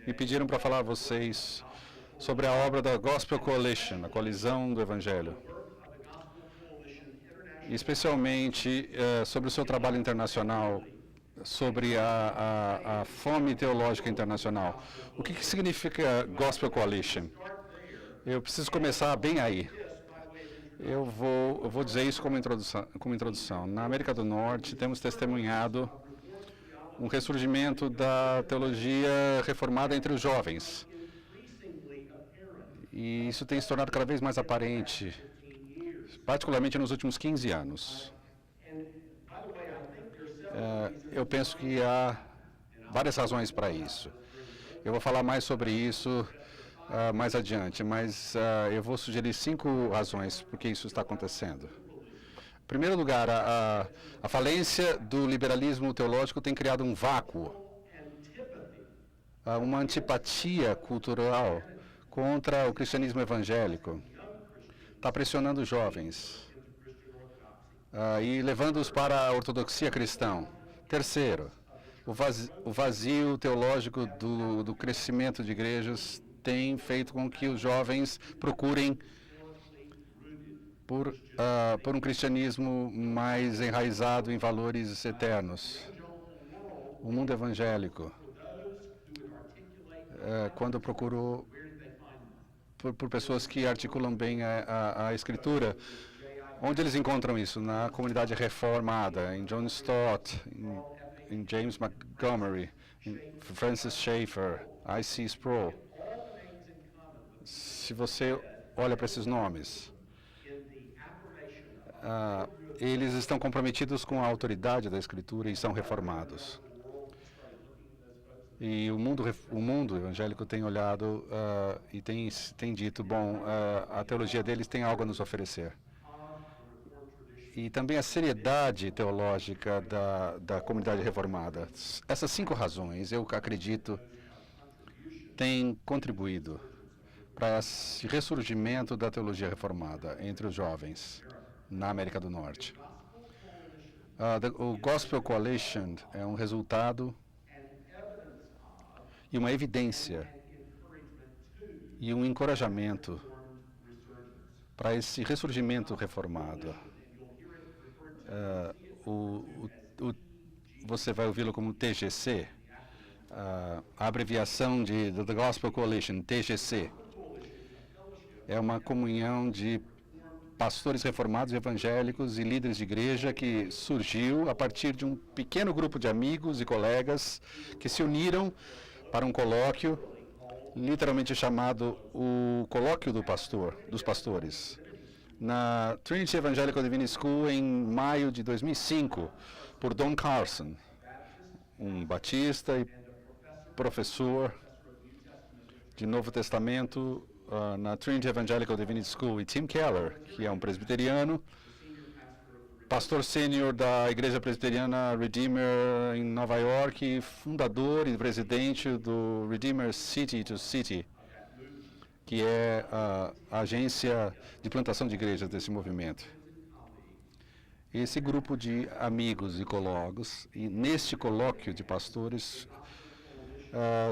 me pediram para falar a vocês sobre a obra da Gospel Coalition, a Coalizão do Evangelho, especialmente sobre o seu trabalho internacional, sobre a fome teológica internacional. O que significa Gospel Coalition? Eu preciso começar bem aí. Eu vou dizer isso como introdução. Na América do Norte, temos testemunhado um ressurgimento da teologia reformada entre os jovens. E isso tem se tornado cada vez mais aparente, particularmente nos últimos 15 anos. Eu penso que há várias razões para isso. Eu vou falar mais sobre isso mais adiante, mas eu vou sugerir 5 razões por que isso está acontecendo. Em primeiro lugar, a falência do liberalismo teológico tem criado um vácuo, uma antipatia cultural contra o cristianismo evangélico. Está pressionando os jovens e levando-os para a ortodoxia cristã. Terceiro, o vazio teológico do crescimento de igrejas tem feito com que os jovens procurem por um cristianismo mais enraizado em valores eternos. O mundo evangélico, quando procurou por pessoas que articulam bem a Escritura, onde eles encontram isso? Na comunidade reformada, em John Stott, em James Montgomery, em Francis Schaeffer, I.C. Sproul. Se você olha para esses nomes, eles estão comprometidos com a autoridade da Escritura e são reformados. E o mundo evangélico tem olhado e tem dito, bom, a teologia deles tem algo a nos oferecer. E também a seriedade teológica da comunidade reformada. Essas 5 razões, eu acredito, têm contribuído para esse ressurgimento da teologia reformada entre os jovens na América do Norte. O Gospel Coalition é um resultado e uma evidência e um encorajamento para esse ressurgimento reformado. Você vai ouvi-lo como TGC, a abreviação de The Gospel Coalition, TGC. É uma comunhão de pastores reformados evangélicos e líderes de igreja que surgiu a partir de um pequeno grupo de amigos e colegas que se uniram para um colóquio, literalmente chamado o Colóquio dos Pastores, na Trinity Evangelical Divine School em maio de 2005, por Don Carson, um batista e professor de Novo Testamento na Trinity Evangelical Divine School, e Tim Keller, que é um presbiteriano, pastor sênior da Igreja Presbiteriana Redeemer em Nova York, e fundador e presidente do Redeemer City to City, que é a agência de plantação de igrejas desse movimento. Esse grupo de amigos e colegas, e neste colóquio de pastores,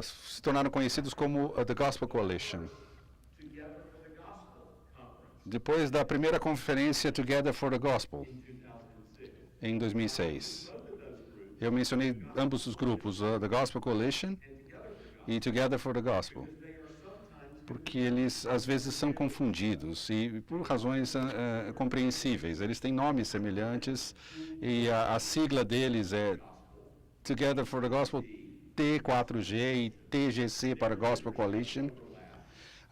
se tornaram conhecidos como The Gospel Coalition. Depois da primeira conferência Together for the Gospel, em 2006, eu mencionei ambos os grupos, The Gospel Coalition e Together for the Gospel, porque eles às vezes são confundidos e por razões compreensíveis. Eles têm nomes semelhantes e a sigla deles é Together for the Gospel, T4G, e TGC para Gospel Coalition.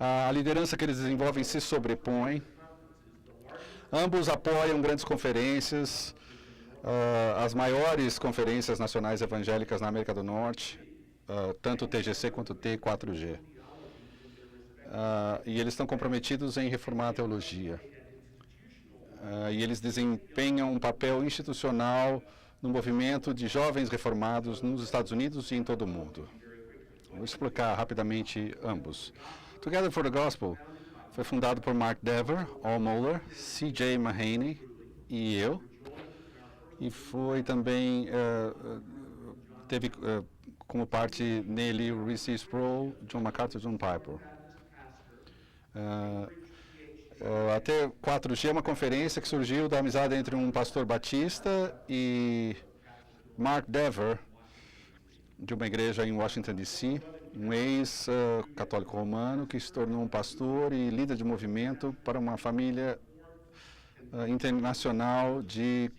A liderança que eles desenvolvem se sobrepõe. Ambos apoiam grandes conferências, as maiores conferências nacionais evangélicas na América do Norte, tanto o TGC quanto o T4G. E eles estão comprometidos em reformar a teologia. E eles desempenham um papel institucional no movimento de jovens reformados nos Estados Unidos e em todo o mundo. Vou explicar rapidamente ambos. Together for the Gospel foi fundado por Mark Dever, Al Mohler, C.J. Mahaney e eu. E foi também teve como parte nele o Reese Sproul, John MacArthur e John Piper. Até 4G é uma conferência que surgiu da amizade entre um pastor batista e Mark Dever, de uma igreja em Washington, D.C., um ex-católico romano que se tornou um pastor e líder de movimento para uma família internacional de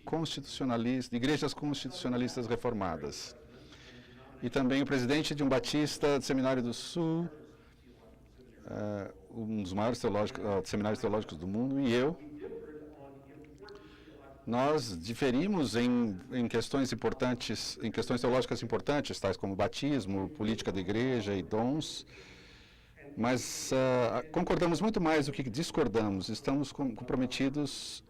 igrejas constitucionalistas reformadas. E também o presidente de um batista do Seminário do Sul, um dos maiores seminários teológicos do mundo, e eu. Nós diferimos em questões importantes, em questões teológicas importantes, tais como batismo, política da igreja e dons, mas concordamos muito mais do que discordamos. Estamos comprometidos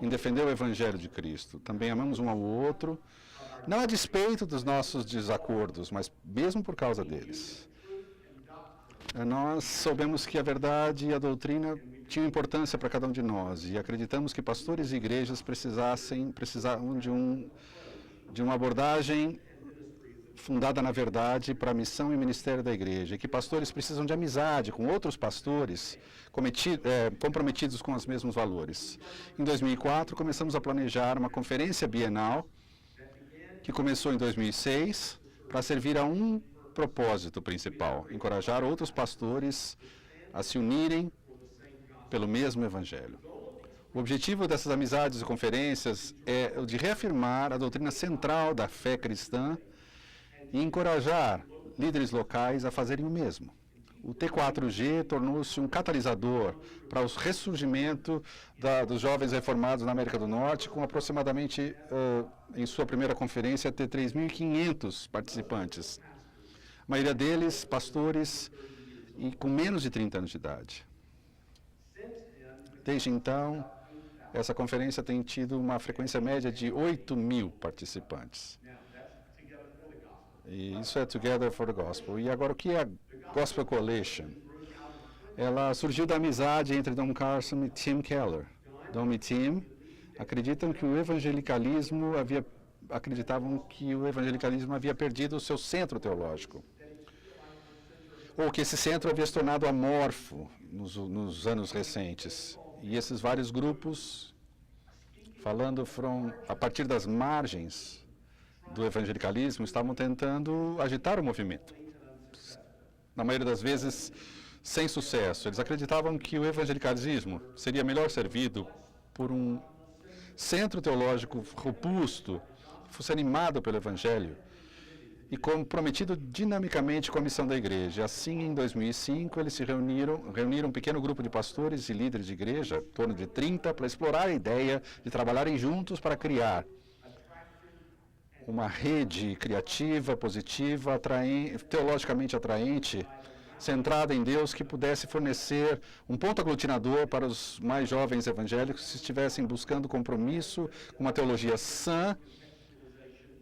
em defender o Evangelho de Cristo. Também amamos um ao outro, não a despeito dos nossos desacordos, mas mesmo por causa deles. Nós soubemos que a verdade e a doutrina tinham importância para cada um de nós e acreditamos que pastores e igrejas precisavam de uma abordagem fundada na verdade para a missão e ministério da igreja, e que pastores precisam de amizade com outros pastores comprometidos com os mesmos valores. Em 2004, começamos a planejar uma conferência bienal que começou em 2006 para servir a um propósito principal: encorajar outros pastores a se unirem pelo mesmo Evangelho. O objetivo dessas amizades e conferências é o de reafirmar a doutrina central da fé cristã e encorajar líderes locais a fazerem o mesmo. O T4G tornou-se um catalisador para o ressurgimento dos jovens reformados na América do Norte, com aproximadamente, em sua primeira conferência, ter 3.500 participantes. A maioria deles, pastores, e com menos de 30 anos de idade. Desde então, essa conferência tem tido uma frequência média de 8.000 participantes. E isso é Together for the Gospel. E agora, o que é a Gospel Coalition? Ela surgiu da amizade entre Don Carson e Tim Keller. Don e Tim acreditavam que o evangelicalismo havia perdido o seu centro teológico, ou que esse centro havia se tornado amorfo nos anos recentes. E esses vários grupos, falando a partir das margens do evangelicalismo, estavam tentando agitar o movimento. Na maioria das vezes, sem sucesso. Eles acreditavam que o evangelicalismo seria melhor servido por um centro teológico robusto, que fosse animado pelo Evangelho e comprometido dinamicamente com a missão da igreja. Assim, em 2005, eles se reuniram um pequeno grupo de pastores e líderes de igreja, em torno de 30, para explorar a ideia de trabalharem juntos para criar uma rede criativa, positiva, teologicamente atraente, centrada em Deus, que pudesse fornecer um ponto aglutinador para os mais jovens evangélicos que estivessem buscando compromisso com uma teologia sã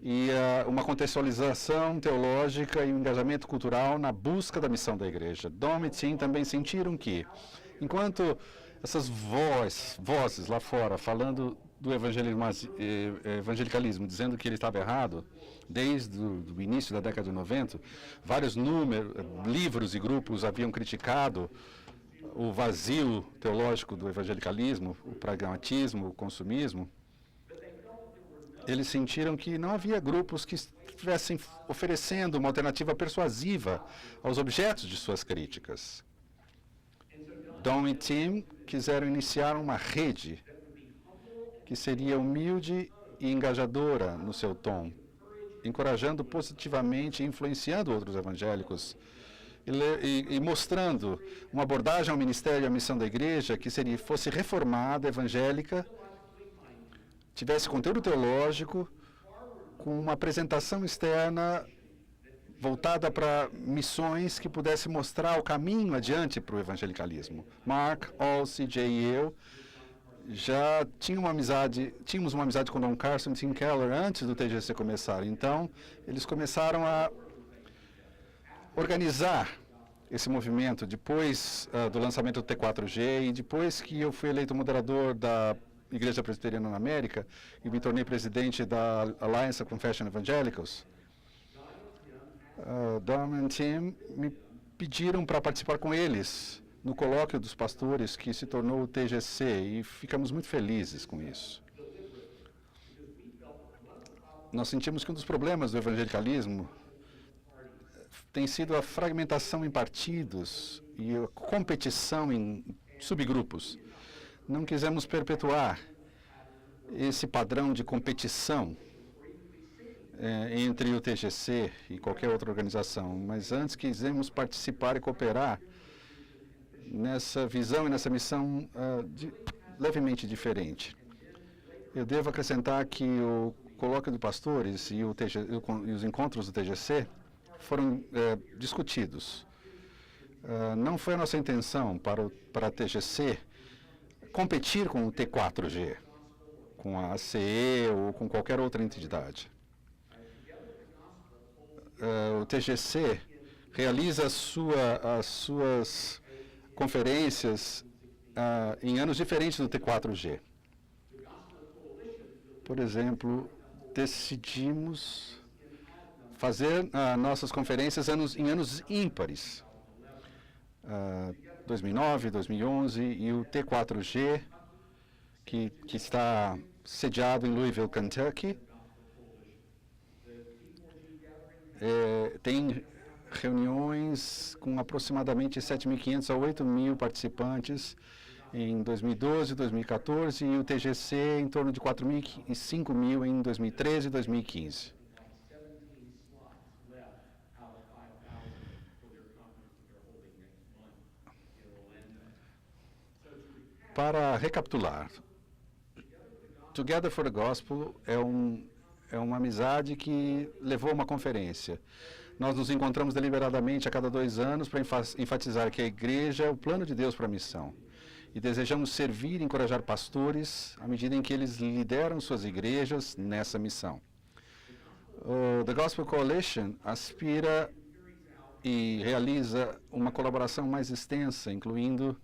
e uma contextualização teológica e um engajamento cultural na busca da missão da igreja. Dom e Tim também sentiram que, enquanto essas vozes lá fora falando do evangelicalismo, dizendo que ele estava errado, desde o início da década de 90, vários livros e grupos haviam criticado o vazio teológico do evangelicalismo, o pragmatismo, o consumismo. Eles sentiram que não havia grupos que estivessem oferecendo uma alternativa persuasiva aos objetos de suas críticas. Dom e Tim quiseram iniciar uma rede que seria humilde e engajadora no seu tom, encorajando positivamente e influenciando outros evangélicos e mostrando uma abordagem ao ministério e à missão da igreja que fosse reformada, evangélica, tivesse conteúdo teológico, com uma apresentação externa voltada para missões que pudesse mostrar o caminho adiante para o evangelicalismo. Mark, Olsey, Jay e eu já tínhamos uma amizade com Don Carson e Tim Keller antes do TGC começar. Então, eles começaram a organizar esse movimento depois do lançamento do T4G e depois que eu fui eleito moderador da Igreja Presbiteriana na América e me tornei presidente da Alliance of Confession Evangelicals. Dom e Tim me pediram para participar com eles no colóquio dos pastores que se tornou o TGC e ficamos muito felizes com isso. Nós sentimos que um dos problemas do evangelicalismo tem sido a fragmentação em partidos e a competição em subgrupos. Não quisemos perpetuar esse padrão de competição entre o TGC e qualquer outra organização, mas antes quisemos participar e cooperar nessa visão e nessa missão levemente diferente. Eu devo acrescentar que o colóquio de pastores e os encontros do TGC foram discutidos. Não foi a nossa intenção para a TGC competir com o T4G, com a ACE ou com qualquer outra entidade. O TGC realiza as suas conferências em anos diferentes do T4G. Por exemplo, decidimos fazer nossas conferências em anos ímpares. 2009, 2011 e o T4G, que está sediado em Louisville, Kentucky, tem reuniões com aproximadamente 7.500 a 8.000 participantes em 2012, 2014 e o TGC em torno de 4.000 e 5.000 em 2013 e 2015. Para recapitular, Together for the Gospel é uma amizade que levou a uma conferência. Nós nos encontramos deliberadamente a cada 2 anos para enfatizar que a igreja é o plano de Deus para a missão. E desejamos servir e encorajar pastores à medida em que eles lideram suas igrejas nessa missão. O The Gospel Coalition aspira e realiza uma colaboração mais extensa, incluindo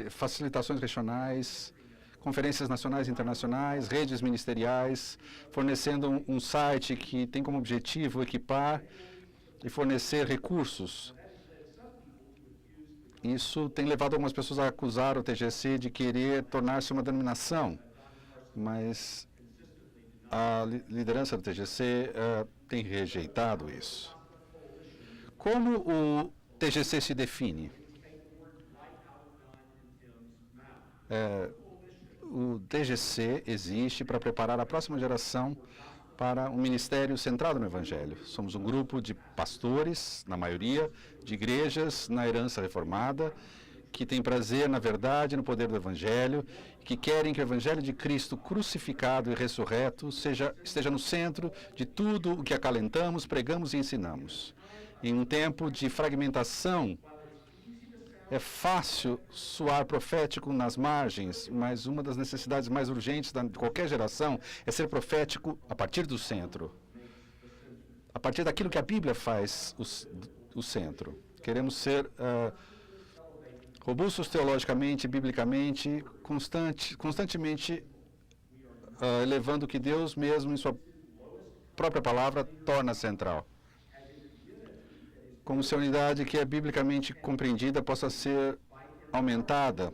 facilitações regionais, conferências nacionais e internacionais, redes ministeriais, fornecendo um site que tem como objetivo equipar e fornecer recursos. Isso tem levado algumas pessoas a acusar o TGC de querer tornar-se uma denominação, mas a liderança do TGC tem rejeitado isso. Como o TGC se define? O TGC existe para preparar a próxima geração para um ministério centrado no Evangelho. Somos um grupo de pastores, na maioria, de igrejas na herança reformada, que tem prazer na verdade e no poder do Evangelho, que querem que o Evangelho de Cristo crucificado e ressurreto esteja no centro de tudo o que acalentamos, pregamos e ensinamos. Em um tempo de fragmentação, é fácil soar profético nas margens, mas uma das necessidades mais urgentes de qualquer geração é ser profético a partir do centro. A partir daquilo que a Bíblia faz o centro. Queremos ser robustos teologicamente, biblicamente, constantemente elevando o que Deus mesmo, em sua própria palavra, torna central. Como se a unidade que é biblicamente compreendida possa ser aumentada,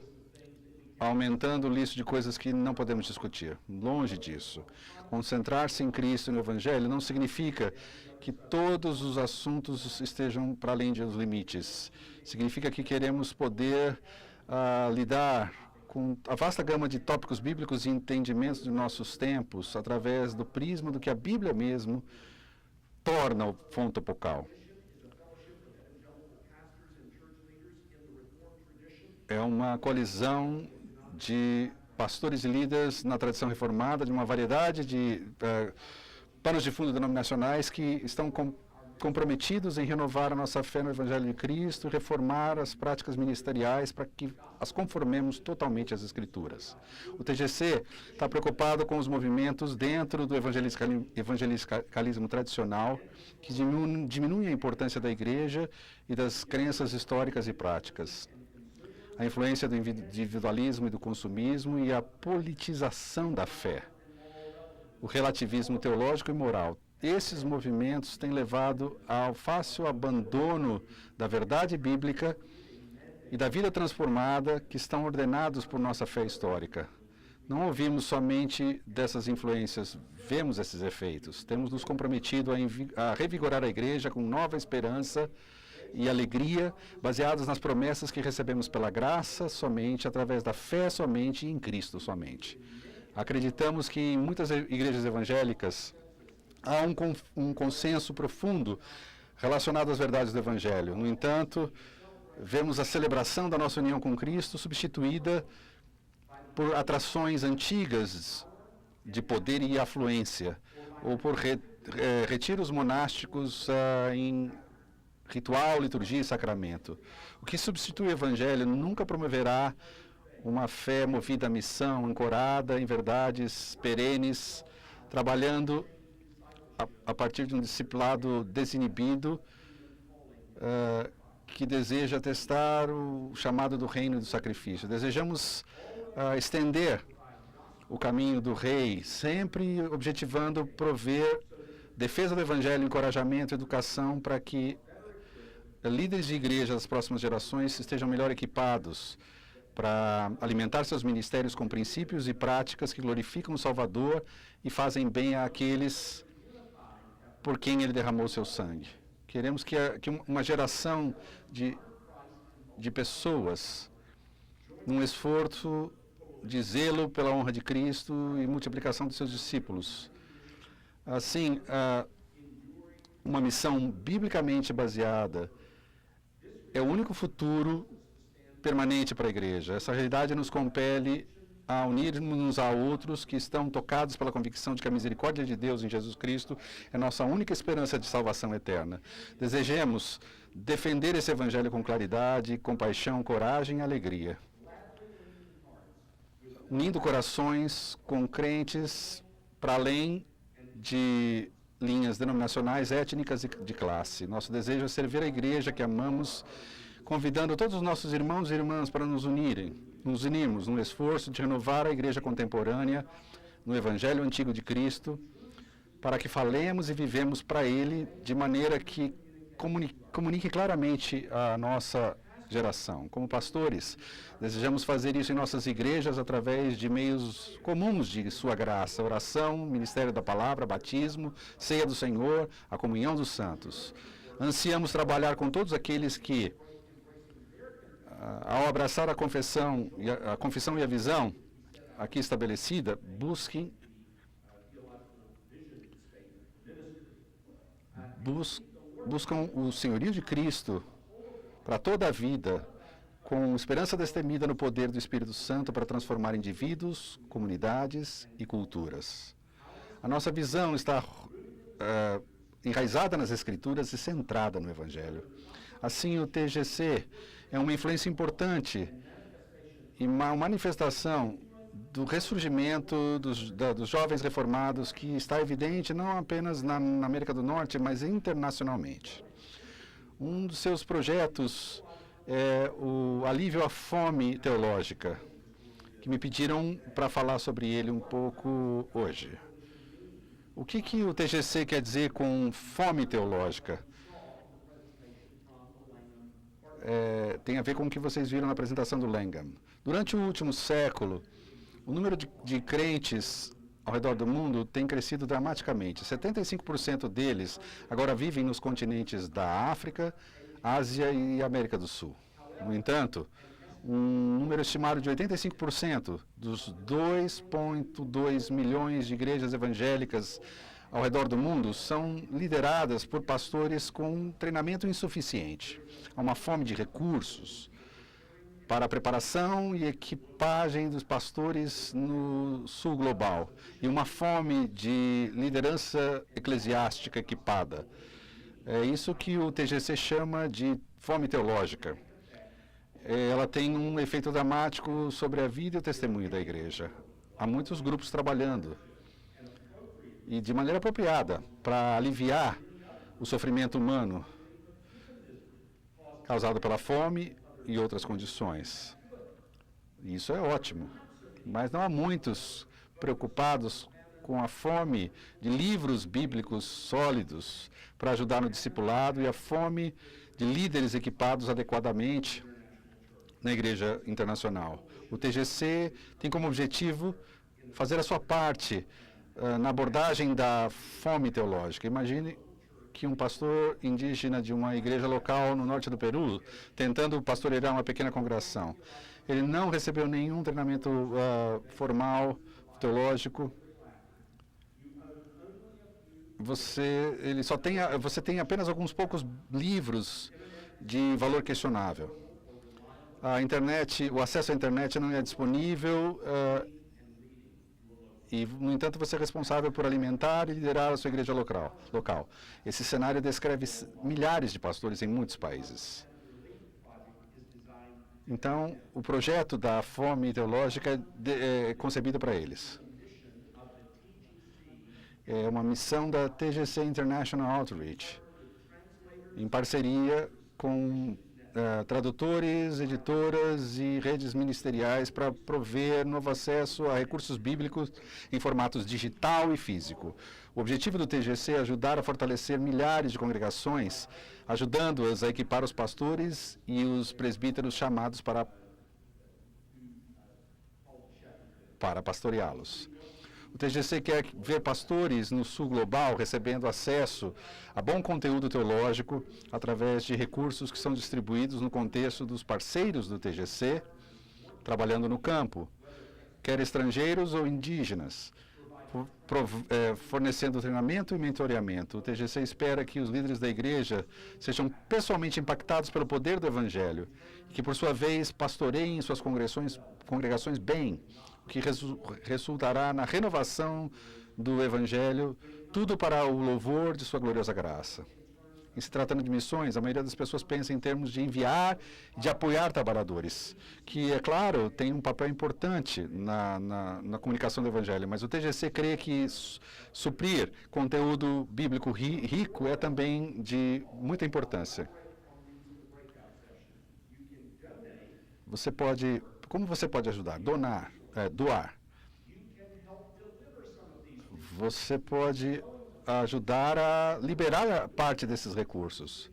aumentando o lixo de coisas que não podemos discutir. Longe disso. Concentrar-se em Cristo e no Evangelho não significa que todos os assuntos estejam para além dos limites. Significa que queremos poder lidar com a vasta gama de tópicos bíblicos e entendimentos de nossos tempos através do prisma do que a Bíblia mesmo torna o ponto focal. É uma colisão de pastores e líderes na tradição reformada, de uma variedade de panos de fundo denominacionais que estão comprometidos em renovar a nossa fé no Evangelho de Cristo e reformar as práticas ministeriais para que as conformemos totalmente às Escrituras. O TGC está preocupado com os movimentos dentro do evangelicalismo tradicional que diminuem a importância da igreja e das crenças históricas e práticas. A influência do individualismo e do consumismo e a politização da fé. o relativismo teológico e moral. Esses movimentos têm levado ao fácil abandono da verdade bíblica e da vida transformada que estão ordenados por nossa fé histórica. Não ouvimos somente dessas influências, vemos esses efeitos. Temos nos comprometido a revigorar a igreja com nova esperança e alegria, baseados nas promessas que recebemos pela graça somente, através da fé somente e em Cristo somente. Acreditamos que em muitas igrejas evangélicas há um consenso profundo relacionado às verdades do Evangelho. No entanto, vemos a celebração da nossa união com Cristo substituída por atrações antigas de poder e afluência, ou por retiros monásticos em ritual, liturgia e sacramento. O que substitui o Evangelho nunca promoverá uma fé movida à missão, ancorada em verdades perenes, trabalhando a partir de um discipulado desinibido, que deseja testar o chamado do reino e do sacrifício. Desejamos estender o caminho do rei, sempre objetivando prover defesa do Evangelho, encorajamento, educação, para que líderes de igreja das próximas gerações estejam melhor equipados para alimentar seus ministérios com princípios e práticas que glorificam o Salvador e fazem bem àqueles por quem ele derramou seu sangue. Queremos que uma geração de pessoas, num esforço de zelo pela honra de Cristo e multiplicação de seus discípulos. Assim, uma missão biblicamente baseada é o único futuro permanente para a igreja. Essa realidade nos compele a unirmos-nos a outros que estão tocados pela convicção de que a misericórdia de Deus em Jesus Cristo é nossa única esperança de salvação eterna. Desejemos defender esse Evangelho com claridade, compaixão, coragem e alegria, unindo corações com crentes para além de linhas denominacionais, étnicas e de classe. Nosso desejo é servir a igreja que amamos, convidando todos os nossos irmãos e irmãs para nos unirmos no esforço de renovar a igreja contemporânea no Evangelho Antigo de Cristo, para que falemos e vivemos para Ele de maneira que comunique claramente a nossa geração. Como pastores, desejamos fazer isso em nossas igrejas através de meios comuns de sua graça: oração, ministério da palavra, batismo, ceia do Senhor, a comunhão dos santos. Ansiamos trabalhar com todos aqueles que, ao abraçar a confissão e a visão aqui estabelecida, buscam o senhorio de Cristo para toda a vida, com esperança destemida no poder do Espírito Santo para transformar indivíduos, comunidades e culturas. A nossa visão está enraizada nas Escrituras e centrada no Evangelho. Assim, o TGC é uma influência importante e uma manifestação do ressurgimento dos jovens reformados, que está evidente não apenas na América do Norte, mas internacionalmente. Um dos seus projetos é o alívio à fome teológica, que me pediram para falar sobre ele um pouco hoje. O que o TGC quer dizer com fome teológica? Tem a ver com o que vocês viram na apresentação do Langham. Durante o último século, o número de crentes ao redor do mundo tem crescido dramaticamente. 75% deles agora vivem nos continentes da África, Ásia e América do Sul. No entanto, um número estimado de 85% dos 2,2 milhões de igrejas evangélicas ao redor do mundo são lideradas por pastores com treinamento insuficiente. Há uma fome de recursos para a preparação e equipagem dos pastores no sul global, e uma fome de liderança eclesiástica equipada. É isso que o TGC chama de fome teológica. Ela tem um efeito dramático sobre a vida e o testemunho da igreja. Há muitos grupos trabalhando, e de maneira apropriada, para aliviar o sofrimento humano causado pela fome e outras condições. Isso é ótimo, mas não há muitos preocupados com a fome de livros bíblicos sólidos para ajudar no discipulado e a fome de líderes equipados adequadamente na Igreja Internacional. O TGC tem como objetivo fazer a sua parte na abordagem da fome teológica. Imagine que um pastor indígena de uma igreja local no norte do Peru, tentando pastorear uma pequena congregação. Ele não recebeu nenhum treinamento formal, teológico. Você tem apenas alguns poucos livros de valor questionável. A internet, o acesso à internet não é disponível e, no entanto, você é responsável por alimentar e liderar a sua igreja local. Esse cenário descreve milhares de pastores em muitos países. Então, o projeto da fome teológica é concebido para eles. É uma missão da TGC International Outreach, em parceria com tradutores, editoras e redes ministeriais para prover novo acesso a recursos bíblicos em formatos digital e físico. O objetivo do TGC é ajudar a fortalecer milhares de congregações, ajudando-as a equipar os pastores e os presbíteros chamados para pastoreá-los. O TGC quer ver pastores no sul global recebendo acesso a bom conteúdo teológico através de recursos que são distribuídos no contexto dos parceiros do TGC, trabalhando no campo, quer estrangeiros ou indígenas, fornecendo treinamento e mentoreamento. O TGC espera que os líderes da igreja sejam pessoalmente impactados pelo poder do Evangelho e que, por sua vez, pastoreiem suas congregações bem, o que resultará na renovação do Evangelho, tudo para o louvor de sua gloriosa graça. Em se tratando de missões, a maioria das pessoas pensa em termos de enviar e de apoiar trabalhadores, que, é claro, tem um papel importante na comunicação do Evangelho, mas o TGC crê que suprir conteúdo bíblico rico é também de muita importância. Como você pode ajudar? Doar. Você pode ajudar a liberar parte desses recursos.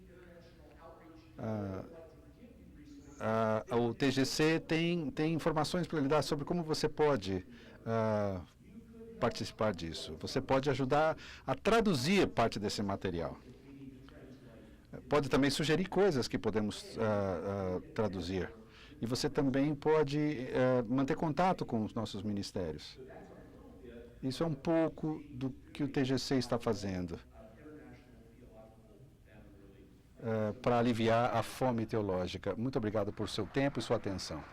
O TGC tem informações para lhe dar sobre como você pode participar disso. Você pode ajudar a traduzir parte desse material. Pode também sugerir coisas que podemos traduzir. E você também pode manter contato com os nossos ministérios. Isso é um pouco do que o TGC está fazendo para aliviar a fome teológica. Muito obrigado por seu tempo e sua atenção.